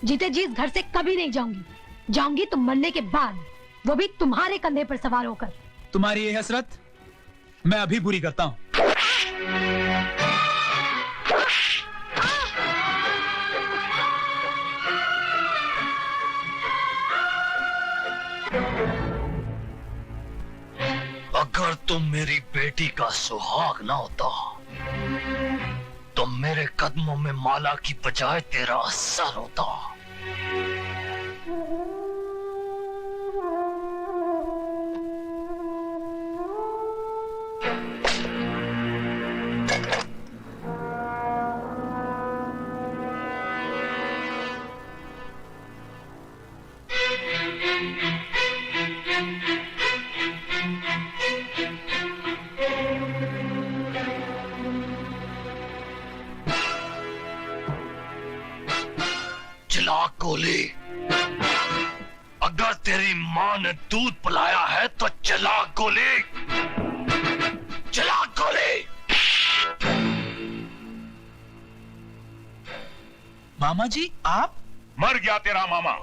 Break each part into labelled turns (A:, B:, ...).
A: जीते जी इस घर से कभी नहीं जाऊंगी। जाऊंगी तो मरने के बाद, वो भी तुम्हारे कंधे पर सवार होकर।
B: तुम्हारी ये हसरत मैं अभी पूरी करता हूं।
C: अगर तुम मेरी बेटी का सुहाग ना होता तो मेरे कदमों में माला की बजाय तेरा सर होता। चला गोली, अगर तेरी मां ने दूध पिलाया है तो चला गोली, चला गोली।
B: मामा जी आप?
D: मर गया तेरा मामा।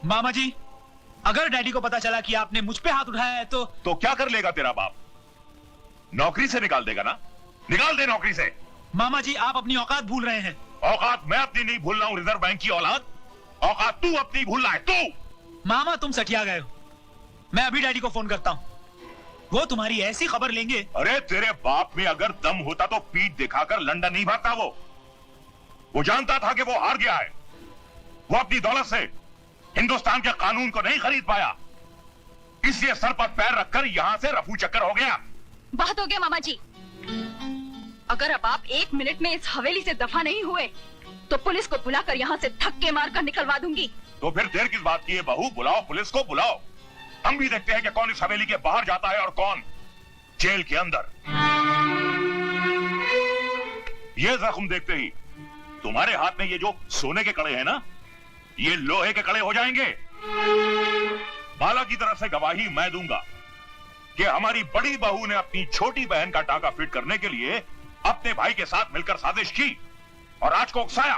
B: मामा जी अगर डैडी को पता चला कि आपने मुझ पे हाथ उठाया है तो
D: क्या कर लेगा तेरा बाप? नौकरी से निकाल देगा ना? निकाल दे नौकरी से।
B: मामा जी आप अपनी औकात भूल रहे हैं।
D: औकात मैं अपनी नहीं भूल रहा हूं, रिजर्व बैंक की औलाद। औकात तू अपनी भूल रहा है, तू।
B: मामा तुम सठिया गए हो। मैं अभी डैडी को फोन करता हूं, वो तुम्हारी ऐसी खबर लेंगे।
D: अरे तेरे बाप में अगर दम होता तो पीठ दिखाकर लंदन नहीं भागता। वो जानता था कि वो हार गया है। वो अपनी दौलत से हिंदुस्तान के कानून को नहीं खरीद पाया, इसलिए सर पर पैर रखकर यहां से रफू चक्कर हो गया।
E: बहुत हो गया मामा जी। अगर अब आप 1 मिनट में इस हवेली से दफा नहीं हुए तो पुलिस को बुलाकर यहाँ से धक्के मारकर निकलवा दूंगी।
D: तो फिर देर किस बात की है बहू? बुलाओ पुलिस को, बुलाओ। हम भी देखते हैं कि कौन इस हवेली के बाहर जाता है और कौन जेल के अंदर। ये जख्म देखते ही तुम्हारे हाथ में ये जो सोने के कड़े हैं ना, ये लोहे के कड़े हो जाएंगे। बाला की तरफ से गवाही मैं दूंगा कि हमारी बड़ी बहू ने अपनी छोटी बहन का टाका फिट करने के लिए अपने भाई के साथ मिलकर साजिश की और आज को उकसाया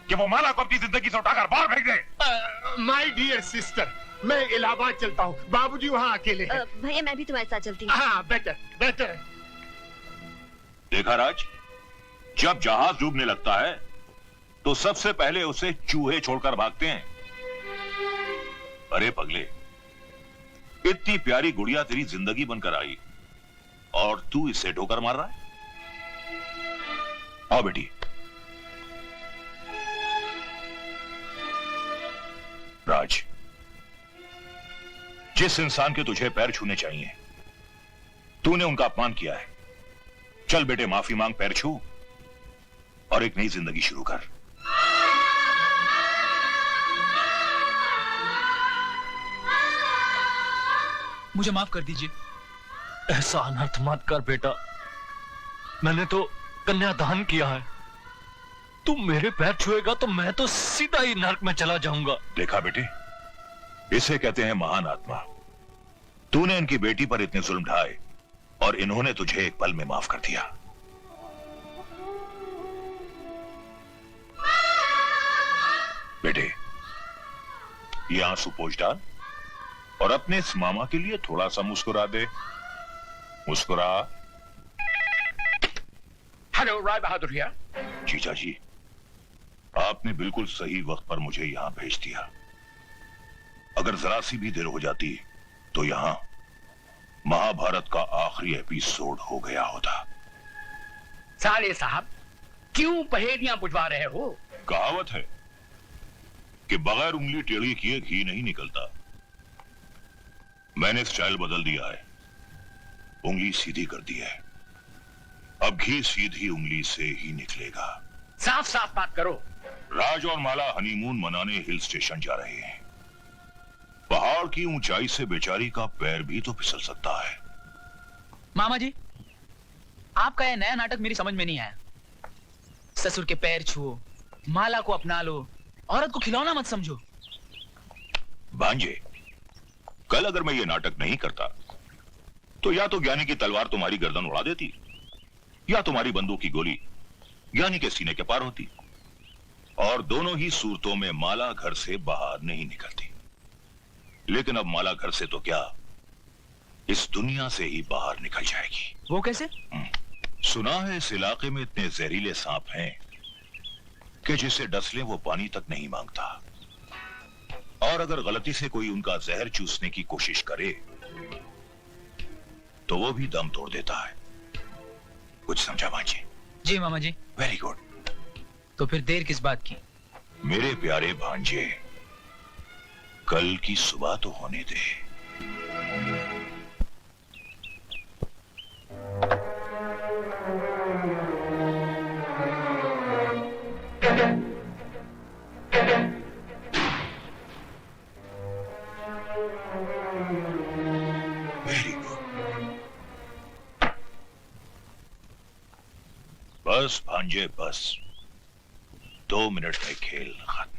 D: कि वो माला को अपनी जिंदगी से उठाकर बाहर फेंक दे।
F: माय डियर सिस्टर, मैं इलाहाबाद चलता हूँ, बाबूजी वहाँ अकेले हैं।
E: भैया मैं भी तुम्हारे साथ चलती हूँ।
F: हाँ बेटर बेटर।
D: देखा राज, जब जहाज डूबने लगता है तो सबसे पहले उसे चूहे छोड़कर भागते हैं। अरे पगले, इतनी प्यारी गुड़िया तेरी जिंदगी बनकर आई और तू इसे ठोकर मार रहा है। आओ बेटी। राज, जिस इंसान के तुझे पैर छूने चाहिए तूने उनका अपमान किया है। चल बेटे माफी मांग, पैर छू और एक नई जिंदगी शुरू कर।
B: मुझे माफ कर दीजिए।
C: ऐसा अनर्थ मत कर बेटा, मैंने तो कन्यादान किया है। तू मेरे पैर छुएगा तो मैं तो सीधा ही नरक में चला जाऊंगा।
D: देखा बेटे, इसे कहते हैं महान आत्मा। तूने इनकी बेटी पर इतने जुल्म ढाए और इन्होंने तुझे एक पल में माफ कर दिया। बेटे, ये आंसू पोंछ डाल और अपने इस मामा के लिए थोड़ा सा मुस्कुरा दे। मुस्कुरा।
F: Hello, Rai Bahadur here.
D: जीजा जी, आपने बिल्कुल सही वक्त पर मुझे यहां भेज दिया। अगर जरा सी भी देर हो जाती तो यहां महाभारत का आखिरी एपिसोड हो गया होता।
F: साले साहब, क्यों पहेलियां बुझवा रहे हो?
D: कहावत है कि बगैर उंगली टेढ़ी किए घी नहीं निकलता। मैंने स्टाइल बदल दिया है, उंगली सीधी कर दी है। अब घी सीधी उंगली से ही निकलेगा।
F: साफ साफ बात करो।
D: राज और माला हनीमून मनाने हिल स्टेशन जा रहे हैं। पहाड़ की ऊंचाई से बेचारी का पैर भी तो फिसल सकता है।
B: मामा जी, आपका यह नया नाटक मेरी समझ में नहीं आया। ससुर के पैर छुओ, माला को अपना लो, औरत को खिलौना मत समझो।
D: भांजे, कल अगर मैं ये नाटक नहीं करता तो या तो ज्ञानी की तलवार तुम्हारी गर्दन उड़ा देती या तुम्हारी बंदूक की गोली ज्ञानी के सीने के पार होती। और दोनों ही सूरतों में माला घर से बाहर नहीं निकलती। लेकिन अब माला घर से तो क्या, इस दुनिया से ही बाहर निकल जाएगी।
B: वो कैसे?
D: सुना है इस इलाके में इतने जहरीले सांप हैं कि जिसे डस ले वो पानी तक नहीं मांगता, और अगर गलती से कोई उनका जहर चूसने की कोशिश करे तो वो भी दम तोड़ देता है। कुछ समझा भांजे?
B: जी मामा जी।
D: Very good.
B: तो फिर देर किस बात की?
D: मेरे प्यारे भांजे, कल की सुबह तो होने दे। Very good. बस भांजे बस, 2 मिनट में खेल खत्म।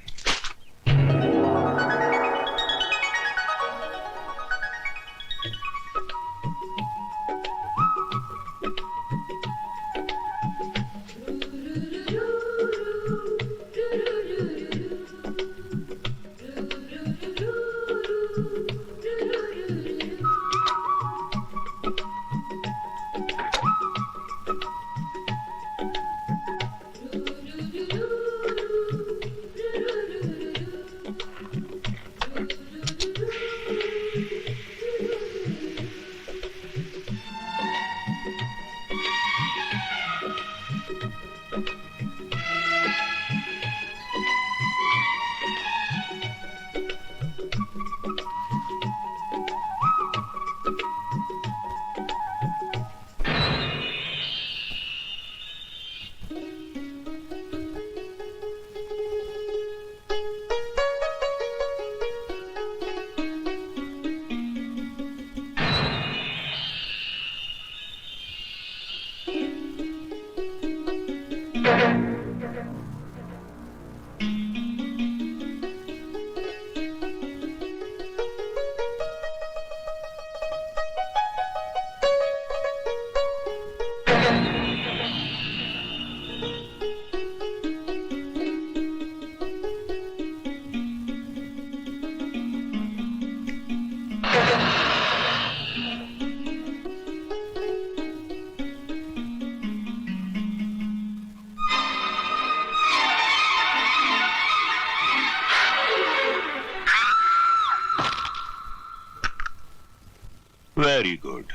D: वेरी गुड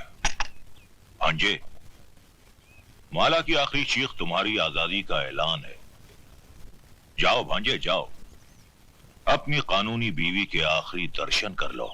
D: भांजे, माला की आखिरी चीख तुम्हारी आजादी का ऐलान है। जाओ भांजे जाओ, अपनी कानूनी बीवी के आखिरी दर्शन कर लो।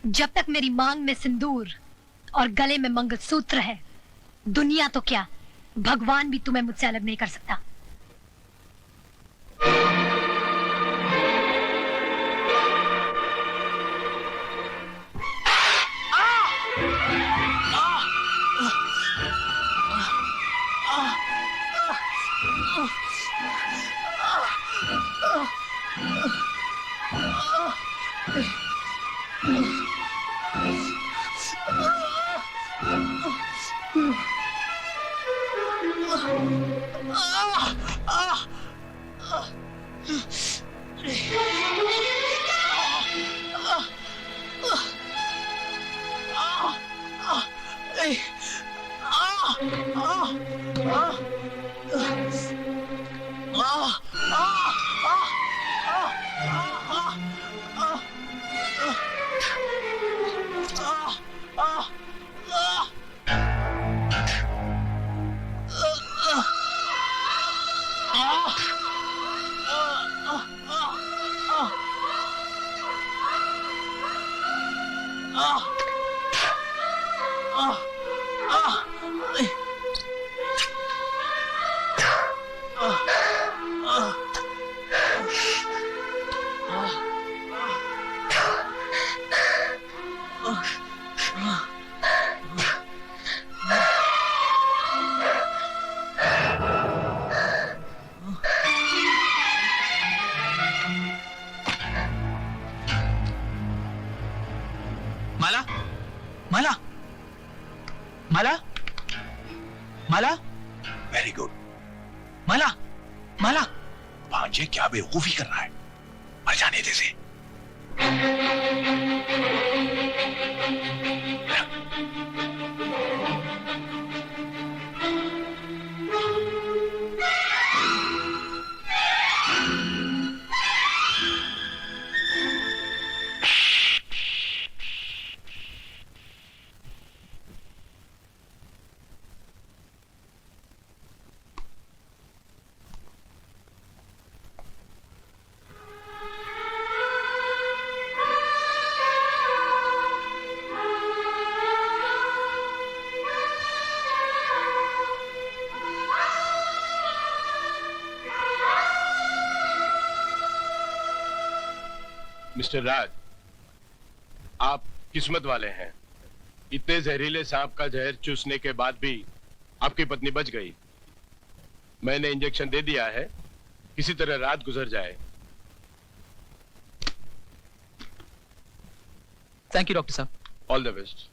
A: जब तक मेरी मांग में सिंदूर और गले में मंगलसूत्र है, दुनिया तो क्या, भगवान भी तुम्हें मुझसे अलग नहीं कर सकता।
B: माला, माला,
D: वेरी गुड।
B: माला, माला।
D: भांजे क्या बेवकूफी कर रहा है, मर जाने दे से।
G: मिस्टर राज, आप किस्मत वाले हैं। इतने जहरीले सांप का जहर चूसने के बाद भी आपकी पत्नी बच गई। मैंने इंजेक्शन दे दिया है, किसी तरह रात गुजर जाए।
B: थैंक यू डॉक्टर साहब।
G: All the best.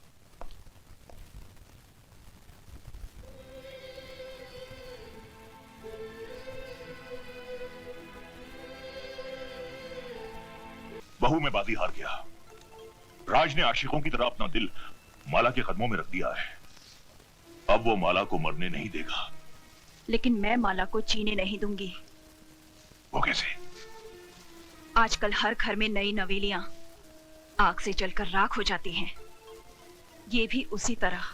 D: बहू में बाजी हार गया। राज ने आशिकों की तरह अपना दिल माला के कदमों में रख दिया है। अब वो माला को मरने नहीं देगा।
E: लेकिन मैं माला को जीने नहीं दूंगी।
D: वो कैसे?
E: आजकल हर घर में नई नवेलियां आग से जलकर राख हो जाती हैं। ये भी उसी तरह।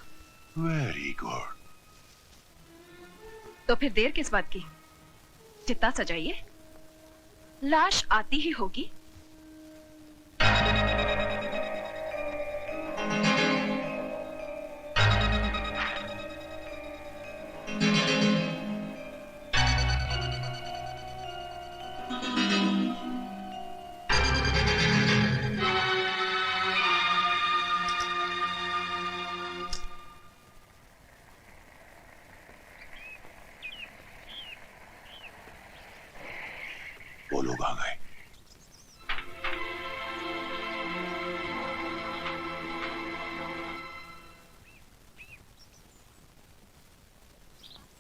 D: Very good.
E: तो फिर देर किस बात की? चिता सजाइए, लाश आती ही होगी।
D: वो लोग आ गए।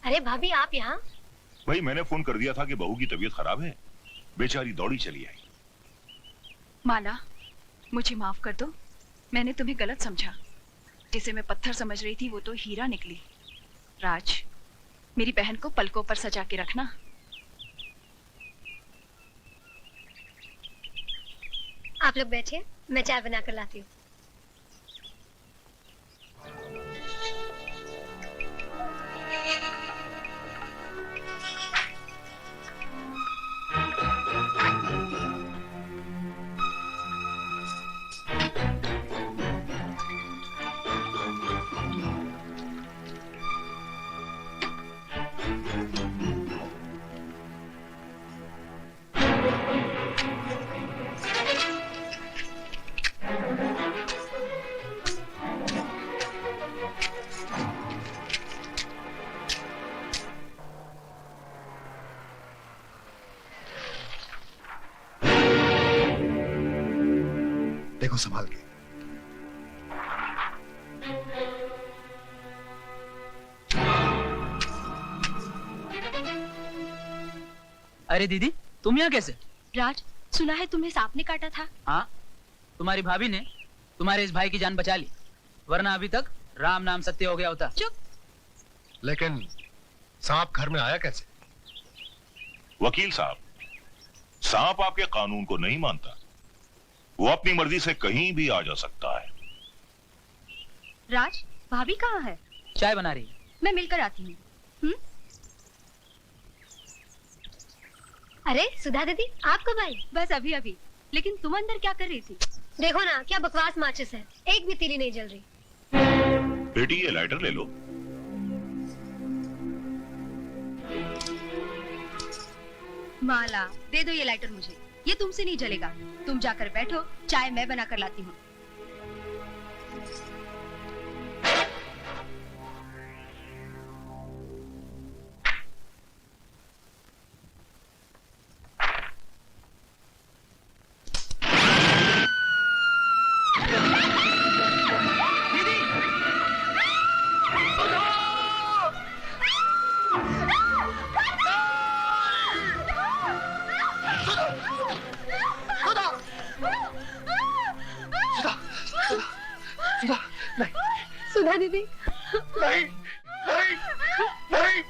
A: अरे भाभी, आप यहाँ?
D: भाई मैंने फोन कर दिया था कि बहू की तबीयत खराब है, बेचारी दौड़ी चली आई।
E: माला, मुझे माफ कर दो। मैंने तुम्हें गलत समझा। जिसे मैं पत्थर समझ रही थी वो तो हीरा निकली। राज, मेरी बहन को पलकों पर सजा के रखना।
A: आप लोग बैठिए, मैं चाय बना कर लाती हूँ।
H: देखो संभाल के।
B: अरे दीदी, तुम यहाँ कैसे?
E: राज, सुना है तुम्हें सांप ने काटा था।
B: हाँ, तुम्हारी भाभी ने तुम्हारे इस भाई की जान बचा ली, वरना अभी तक राम नाम सत्य हो गया होता।
E: चुप।
H: लेकिन सांप घर में आया कैसे?
D: वकील साहब, सांप आपके कानून को नहीं मानता। वो अपनी मर्जी से कहीं भी आ जा सकता है।
E: राज, भाभी कहाँ है?
B: चाय बना रही है।
E: मैं मिलकर आती हूँ।
A: अरे सुधा दीदी, आप कब आई?
E: बस अभी अभी। लेकिन तुम अंदर क्या कर रही थी?
A: देखो ना, क्या बकवास माचिस है, एक भी तीली नहीं जल रही।
D: बेटी ये लाइटर ले लो।
E: माला, दे दो ये लाइटर मुझे। ये तुमसे नहीं जलेगा। तुम जाकर बैठो, चाय मैं बना कर लाती हूँ।
A: राधा दीदी।
G: नहीं नहीं नहीं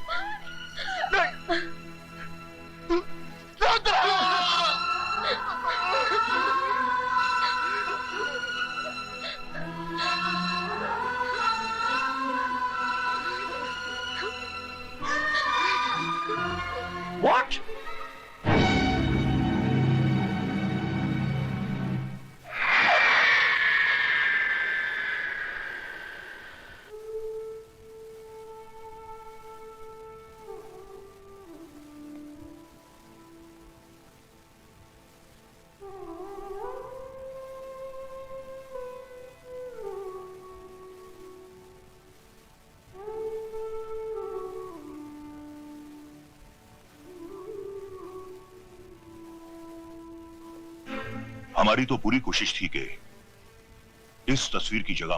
G: नहीं राधा!
C: What?
D: हमारी तो पूरी कोशिश थी कि इस तस्वीर की जगह